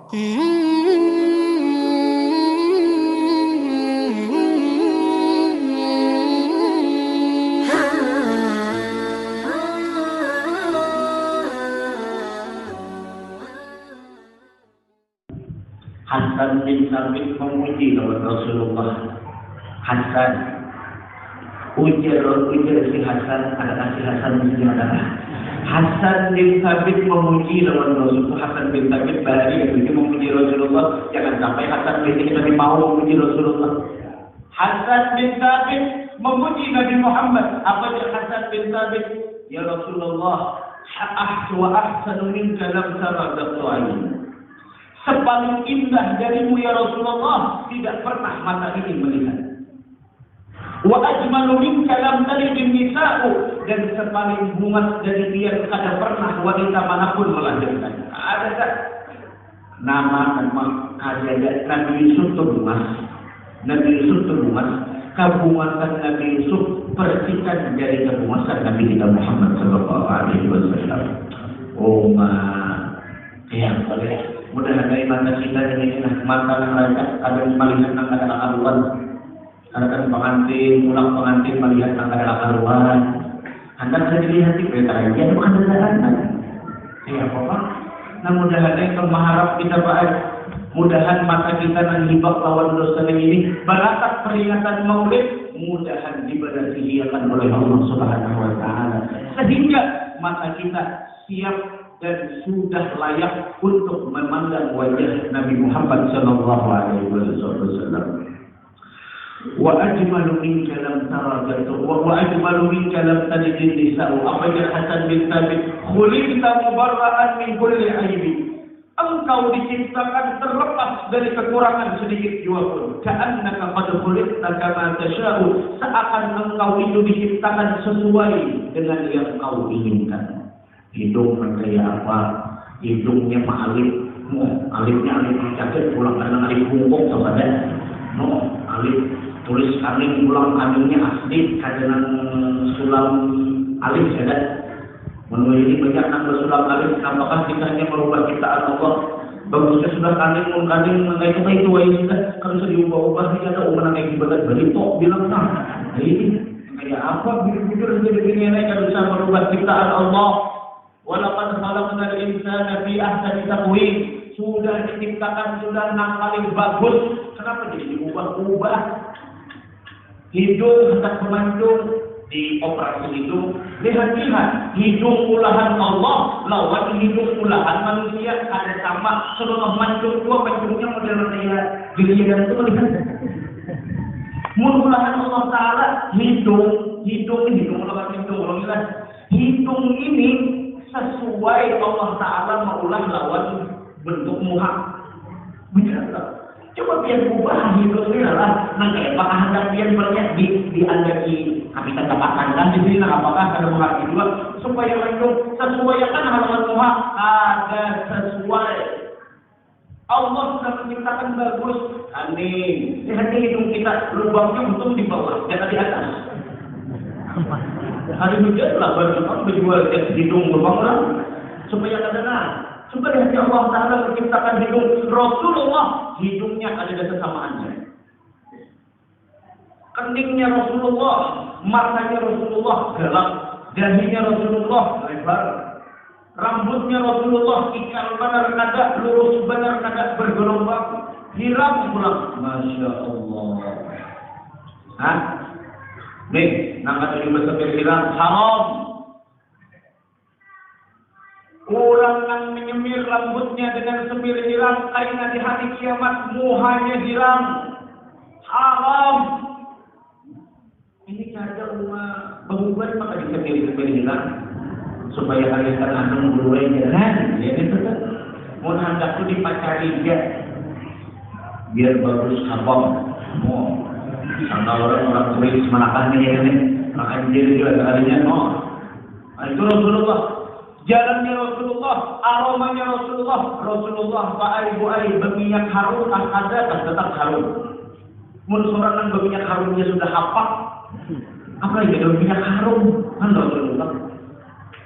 Hasan bin Sabit memuji kepada Rasulullah. Hasan, ujar si Hasan adalah si Hasan bin adalah Hasan bin Sabit memuji lawan Rasulullah. Hasan bin Sabit bari itu memuji Rasulullah. Jangan sampai Hasan bin Sabit mau memuji Rasulullah. Hasan bin Sabit memuji Nabi Muhammad. Apa dia Hasan bin Sabit? Ya Rasulullah, ahsanu minka lam tara qattu ayn. Sepaling indah darimu ya Rasulullah tidak pernah mata ini melihat. Wa ajmalu minka lam talid nisa'u, dan sepaling bunga dari dia tidak pernah wanita manapun melahirkan. Ada tak nama ada Nabi Yusuf tu bunga. Nabi Yusuf tu bunga. Kabungasan Nabi Yusuf percikan dari kabungasan Nabi kita Muhammad sallallahu alaihi wasallam. Oh ma, yang boleh. Mudah dari mata kita ini mata raja ada melihat angka karuan, ada pengantin pulang pengantin melihat angka karuan. Anda bisa dilihat di kereta aja bukan kendaraan. Ya apa? Nah mudah-mudahan kemaharap kita baik. Mudahan mata kita menghibak lawan dosa ini. Barakat peringatan Maulid mudahan diberkatikan oleh Allah Subhanahu Wa Taala sehingga mata kita siap dan sudah layak untuk memandang wajah Nabi Muhammad sallallahu alaihi wasallam. Wa ajmalu minka lam tara wa ajmalu minka lam talid nisa'u. Apa yang Hasan bin Sabit? Khuliqta mubarra'an min kulli aibi. Engkau diciptakan terlepas dari kekurangan sedikit jua pun. Ka'annaka qad khuliqta kama tasha'u. Seakan engkau itu diciptakan sesuai dengan yang kau inginkan. Hidung kayak apa? Hidungnya alif, alifnya alif cacat pulang kadang alif bungkuk sahabat. Alif tulis alif pulang kadangnya asli kadang sulam alif sahabat. Menurut ini banyak nama sulam alif. Apakah kita hanya merubah ciptaan Allah? Bagusnya sudah kadang mengenai itu sudah kalau sudah diubah-ubah ini ada umur yang dibagat balik tok bilang nah ini kayak apa? Bujur begini kalau bisa merubah ciptaan Allah. Walaqad khalaqnal insana fi ahsani taqwim. Sudah diciptakan sudah yang paling bagus. Kenapa jadi diubah-ubah? Hidung hendak memancung di operasi hidung. Lihat hidung ulahan Allah lawan hidung ulahan manusia ada sama. Sebelum mancung dua mancungnya model kayak giliran itu melihat. Ulahan Allah Taala hidung ulahan hidung ini sesuai Allah Ta'ala maulah lawan bentuk muha. Benar tak? Coba biar ubah hidungnya lah. Nah kayak apakah hendak biar banyak diandai kita dapatkan kan di sini apakah ada muha kedua supaya mendung sesuai kan halaman muha ada sesuai. Allah sudah menciptakan bagus. Amin. Lihat hidung kita lubangnya untung di bawah, jangan di atas. Hari hujan lah bagaimana berjual hidung berbangsa supaya kedengar. Supaya hati Allah Taala menciptakan hidung Rasulullah, hidungnya ada kesamaannya. Keningnya Rasulullah, matanya Rasulullah gelap, dahinya Rasulullah lebar, rambutnya Rasulullah ikal benar nada lurus benar nada bergelombang, hiram pulang. Masya Allah. Hah? Nih, nangkat di besar hilang haram. Orang yang menyemir rambutnya dengan semir hilang, karena di hari kiamat muhanya hilang. Haram. Ini cara umat berubah maka disemir hilang supaya hari akan mulai jalan. Ya itu kan. Mau hendak tu dipacari dia biar bagus habang. Sama orang tulis manakannya ya ini, makan diri juga sekalinya. Itu Rasulullah, jalannya Rasulullah, aromanya Rasulullah buai berminyak harum ada tetap harum. Menurut orang berminyak harumnya sudah hapak, apa lagi berminyak harum kan Rasulullah.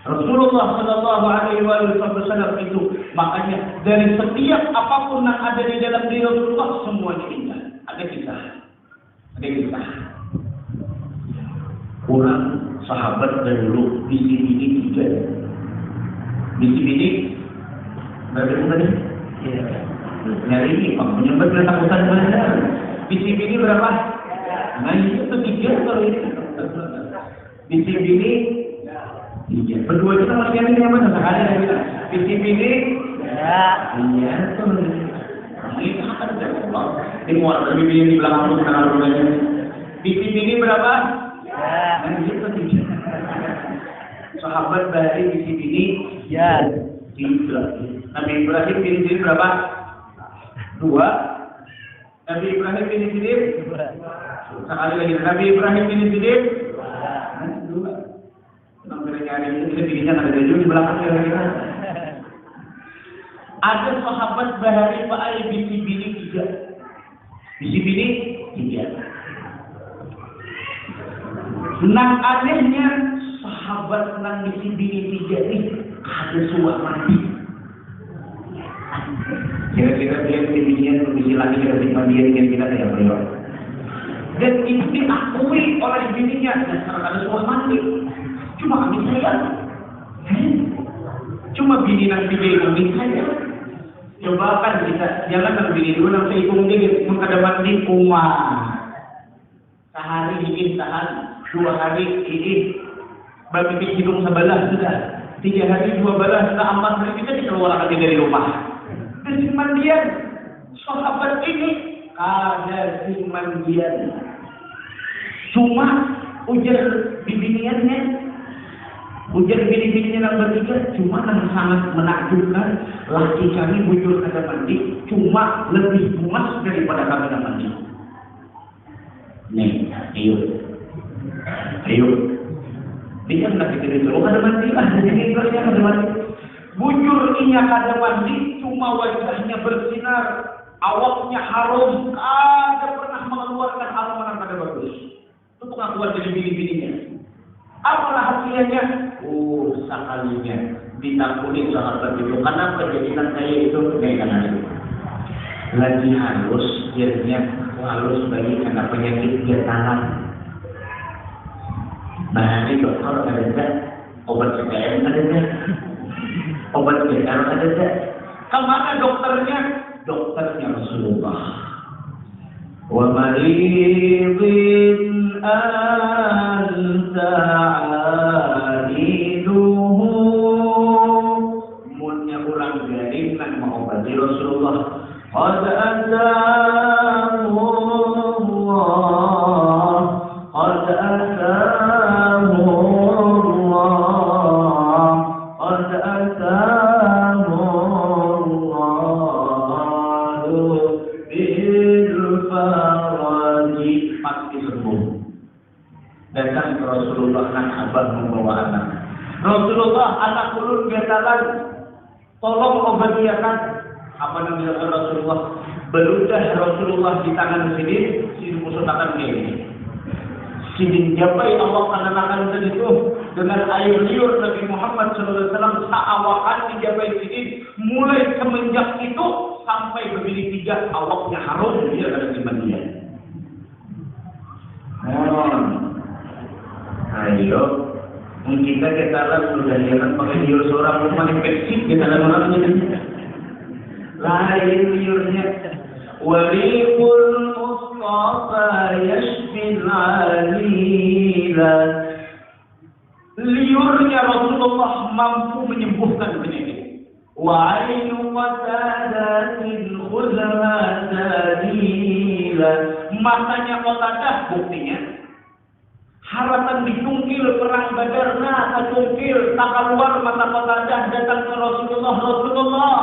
Rasulullah Shallallahu Alaihi Wasallam itu Makanya dari setiap apapun yang ada di dalam diri Rasulullah semuanya indah. Ada kisah. Kurang sahabat dahulu bisi bini tiga. Bisi bini berapa tadi? Nyari ini, punya berketakutan benar. Bisi bini berapa? Nah itu tiga kalau ini. Bisi bini tiga. Berdua kita masih ada yang mana? Sekali ada kita. Bisi bini. Iya tuh. Ini akan terjadi. Ini muat lebih bini di belakang lu kenal rumahnya. Bisi bini berapa? Nah itu tiga. Sahabat dari bisi bini. Ya. Tiga. Nabi Ibrahim bini berapa? 2. Nabi Ibrahim bini Sidim? Sekali lagi, Nabi Ibrahim bini Sidim? 2. Sampai nyari itu, bininya nggak ada jauh di belakang kira-kira. Ada sahabat bahari Pak bisi bini 3. Bisi bini 3. Nang anehnya sahabat nang bisi bini 3 ini ada suah mati. Kira-kira dia kemudian berbisi lagi dari mandian kira-kira kayak beliau. Dan itu diakui oleh bininya. Dan ada suah mati. Cuma kami sayang. Cuma bini nanti dia kami sayang. Coba kan kita jangan bini dulu nanti ikut dia mengkada mandi umat. Sehari bikin tahan, 2 hari ini bagi hidung sebelah sudah. 3 hari 2 balas sudah 4 hari kita dikeluarkan dari rumah. Mandian sahabat ini ada mandian. Cuma ujar biniannya, ujar bini-bininya yang bertiga, cuma yang sangat menakjubkan laki kami bujur kada mandi, cuma lebih puas daripada kami yang mandi. Nih, ayo. Dia nak kita disuruh kada mandi lah, jadi kerja kada mandi. Bujur inya kada mandi, cuma wajahnya bersinar, awaknya harum, kada pernah mengeluarkan aroma yang kada bagus. Itu pengakuan dari bini-bininya. Apa rahasianya? Sekalinya ditakuni sahabat itu. Kenapa jadikan saya itu karena itu? Lagi halus, jadinya halus bagi karena penyakit dia tangan. Bahari dokter ada tak? Obat CPM ada tak? Obat GR ada tak? Kemana dokternya? Dokternya Rasulullah. Wa maridin anta aiduhu. Munnya orang garing nak mengobati Rasulullah. Qad atamu Allah. Qad atamu Allah. Qad atamu Allah bil faraji. Pasti sembuh. Datang ke Rasulullah dan abah membawa anak. Rasulullah anak ulun getalan, tolong obatiakan. Apa yang dilakukan Rasulullah? Beludah Rasulullah di tangan sini, sini musuh tangan ini. Sini jabai Allah akan itu dengan air liur Nabi Muhammad SAW seawakan di jabai sini. Mulai semenjak itu sampai berdiri 3 awaknya harum dia ada di mandian. Ayo, kita ketalan sudah jangan pakai liur seorang rumah infeksi ketalan orangnya. Lain liurnya. Walihul Mustafa yashfil alilat. Liurnya Rasulullah mampu menyembuhkan penyakit. Wa ainu qatadatin khudha dalila. Matanya Qatadah buktinya. Haratan ditungkil perang Badar, tak tungkil, tak keluar mata Qatadah datang ke Rasulullah.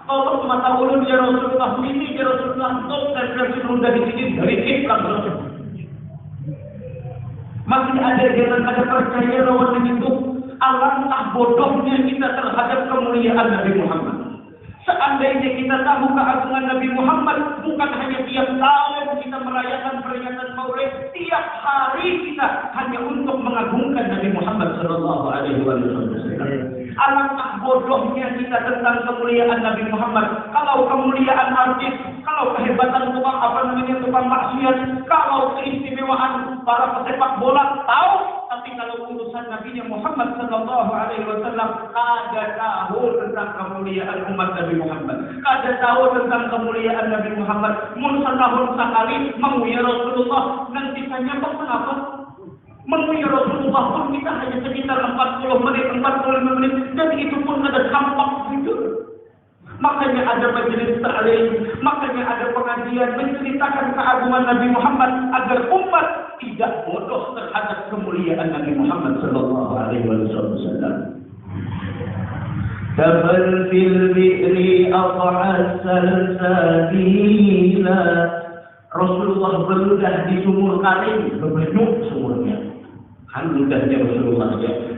Tolong mata ulun ya Rasulullah, ini ya Rasulullah, dokter Rasulullah di sini dari Islam Rasulullah. Masih ada jangan ada percaya lawan itu. Alangkah bodohnya kita terhadap kemuliaan Nabi Muhammad. Seandainya kita tahu keagungan Nabi Muhammad, bukan hanya tiap tahun kita merayakan peringatan Maulid, tiap hari kita hanya untuk mengagungkan Nabi Muhammad Sallallahu Alaihi Wasallam. Alangkah bodohnya kita tentang kemuliaan Nabi Muhammad. Kalau kemuliaan artis, kalau kehebatan tukang maksiat, kalau keistimewaan para pesepak bola tahu, tapi kalau urusan Nabi Muhammad sallallahu alaihi wasallam kada tahu tentang kemuliaan umat Nabi Muhammad. Kada tahu tentang kemuliaan Nabi Muhammad. Mun setahun sekali menguya Rasulullah, nanti tanya mengapa? Menguya Rasulullah pun kita hanya sekitar 40 menit, 45 menit, dan itu pun ada tampak jujur. Makanya ada majelis ta'lim, makanya ada pengajian menceritakan keagungan Nabi Muhammad agar umat tidak bodoh terhadap kemuliaan Nabi Muhammad sallallahu alaihi wasallam. Tabal fil bi'ri aq'as salsabila. Rasulullah beludah di sumur kali, bebenuk sumurnya. Ludahnya Rasulullah saja.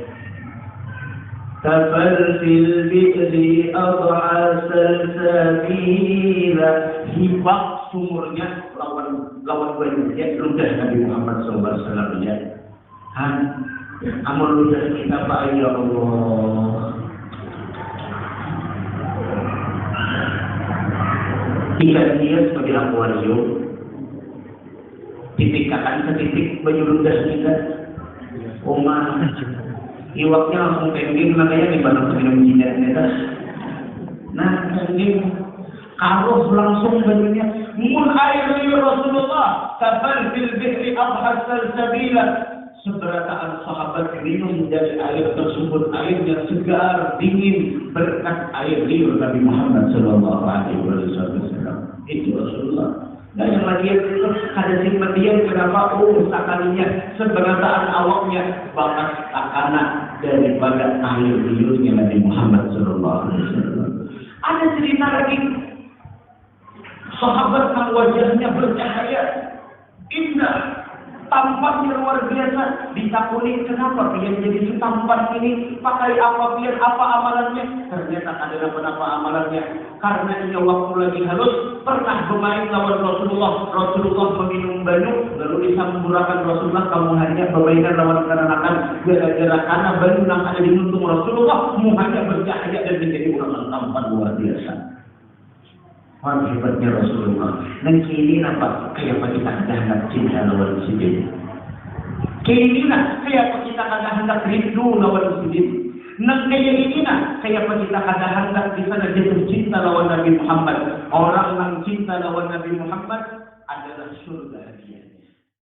Tabal fil bi'ri aq'as salsabila. Hibak sumurnya lawan banyak ludah Nabi Muhammad SAW ya. Amal ludah kita Pak ya Allah. Jika dia sebagai akuarium, titikkan setitik baju ludah kita. Oma, iwaknya langsung pengen makanya nih barang minum jidat kita. Nah, ini karuh langsung bajunya. Mun air Rasulullah tabal fil bihri abhas salsabila. Seberataan sahabat minum dari air tersebut, air yang segar, dingin berkat air liur Nabi Muhammad sallallahu alaihi wasallam. Itu Rasulullah. Nah yang lagi itu ada simpan dia kenapa? Sekalinya seberataan awaknya bakas takana daripada air liurnya Nabi Muhammad sallallahu alaihi wasallam. Ada cerita lagi. Sahabat yang wajahnya bercahaya, indah, tampaknya luar biasa. Ditakuni kenapa dia jadi tampan ini, pakai apa biar apa amalannya? Ternyata ada apa amalannya. Karena ini waktu lagi halus pernah bermain lawan Rasulullah. Rasulullah meminum banyu, lalu disamburakan Rasulullah kamu hanya bermainan lawan kanak-kanak. Gara-gara karena banyu yang ada di juntung Rasulullah, muhanya bercahaya dan menjadi orang tampan luar biasa. Hebatnya Rasulullah. Dan kini nampak kayak kita hendak cinta lawan sidin. Kini kayak kita hendak rindu lawan sidin. Nang kaya ini kayak kita hendak di sana jatuh cinta lawan Nabi Muhammad. Orang yang cinta lawan Nabi Muhammad adalah surga.